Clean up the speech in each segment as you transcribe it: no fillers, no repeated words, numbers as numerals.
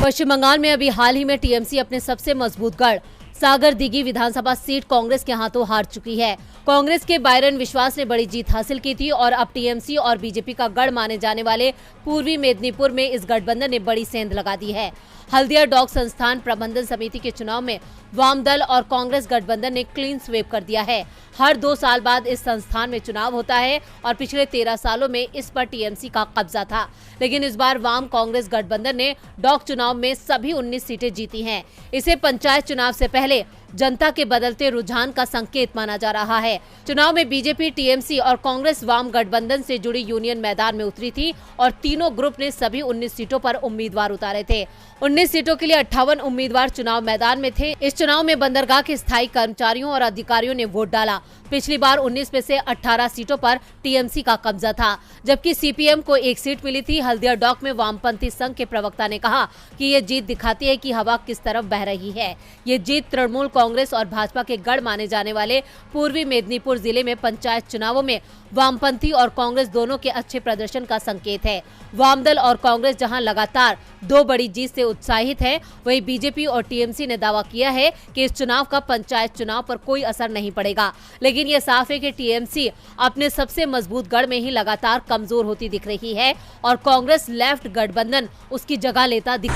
पश्चिम बंगाल में अभी हाल ही में टीएमसी अपने सबसे मजबूत गढ़ सागरदिघी विधानसभा सीट कांग्रेस के हाथों हार चुकी है। कांग्रेस के बायरन विश्वास ने बड़ी जीत हासिल की थी और अब टीएमसी और बीजेपी का गढ़ माने जाने वाले पूर्वी मेदिनीपुर में इस गठबंधन ने बड़ी सेंध लगा दी है। हल्दिया डॉग संस्थान प्रबंधन समिति के चुनाव में वाम दल और कांग्रेस गठबंधन ने क्लीन स्वीप कर दिया है। हर 2 साल बाद इस संस्थान में चुनाव होता है और पिछले 13 सालों में इस पर टीएमसी का कब्जा था, लेकिन इस बार वाम कांग्रेस गठबंधन ने डॉग चुनाव में सभी 19 सीटें जीती हैं। इसे पंचायत चुनाव से पहले जनता के बदलते रुझान का संकेत माना जा रहा है। चुनाव में बीजेपी, टीएमसी और कांग्रेस वाम गठबंधन से जुड़ी यूनियन मैदान में उतरी थी और तीनों ग्रुप ने सभी 19 सीटों पर उम्मीदवार उतारे थे। 19 सीटों के लिए 58 उम्मीदवार चुनाव मैदान में थे। इस चुनाव में बंदरगाह के स्थायी कर्मचारियों और अधिकारियों ने वोट डाला। पिछली बार 19 में से 18 सीटों पर टीएमसी का कब्जा था, जबकि सीपीएम को 1 सीट मिली थी। हल्दिया डॉग में वामपंथी संघ के प्रवक्ता ने कहा कि ये जीत दिखाती है कि हवा किस तरफ बह रही है। ये जीत तृणमूल कांग्रेस और भाजपा के गढ़ माने जाने वाले पूर्वी मेदिनीपुर जिले में पंचायत चुनावों में वामपंथी और कांग्रेस दोनों के अच्छे प्रदर्शन का संकेत है। वामदल और कांग्रेस जहां लगातार 2 बड़ी जीत से उत्साहित है, वहीं बीजेपी और टीएमसी ने दावा किया है कि इस चुनाव का पंचायत चुनाव पर कोई असर नहीं पड़ेगा। लेकिन ये साफ है कि टीएमसी अपने सबसे मजबूत गढ़ में ही लगातार कमजोर होती दिख रही है और कांग्रेस लेफ्ट गठबंधन उसकी जगह लेता दिख।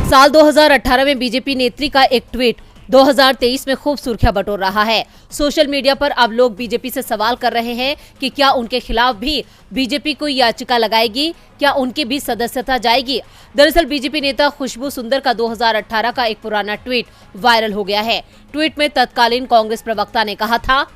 साल 2018 में बीजेपी नेत्री का एक ट्वीट 2023 में खूब सुर्खियां बटोर रहा है। सोशल मीडिया पर अब लोग बीजेपी से सवाल कर रहे हैं कि क्या उनके खिलाफ भी बीजेपी कोई याचिका लगाएगी, क्या उनकी भी सदस्यता जाएगी। दरअसल बीजेपी नेता खुशबू सुंदर का 2018 का एक पुराना ट्वीट वायरल हो गया है। ट्वीट में तत्कालीन कांग्रेस प्रवक्ता ने कहा था,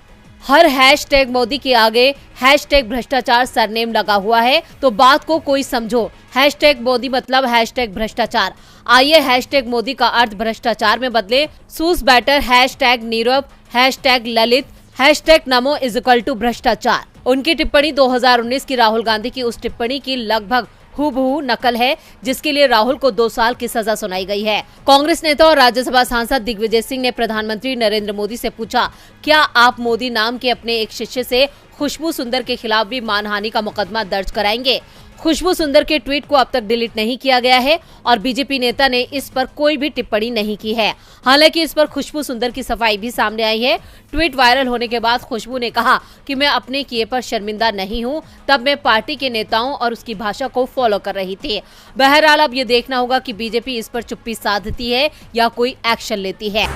हर हैशटैग मोदी के आगे हैशटैग भ्रष्टाचार सरनेम लगा हुआ है, तो बात को कोई समझो। हैशटैग मोदी मतलब हैशटैग भ्रष्टाचार। आइए हैशटैग मोदी का अर्थ भ्रष्टाचार में बदले। सूस बैटर hashtag Nirav hashtag Lalit hashtag NaMo is equal to भ्रष्टाचार। उनकी टिप्पणी 2019 की राहुल गांधी की उस टिप्पणी की लगभग हूबहू नकल है, जिसके लिए राहुल को 2 साल की सजा सुनाई गई है। कांग्रेस नेता और राज्यसभा सांसद दिग्विजय सिंह ने प्रधानमंत्री नरेंद्र मोदी से पूछा, क्या आप मोदी नाम के अपने एक शिष्य से खुशबू सुंदर के खिलाफ भी मानहानि का मुकदमा दर्ज कराएंगे। खुशबू सुंदर के ट्वीट को अब तक डिलीट नहीं किया गया है और बीजेपी नेता ने इस पर कोई भी टिप्पणी नहीं की है। हालांकि इस पर खुशबू सुंदर की सफाई भी सामने आई है। ट्वीट वायरल होने के बाद खुशबू ने कहा कि मैं अपने किए पर शर्मिंदा नहीं हूं, तब मैं पार्टी के नेताओं और उसकी भाषा को फॉलो कर रही थी। बहरहाल अब ये देखना होगा कि बीजेपी इस पर चुप्पी साधती है या कोई एक्शन लेती है।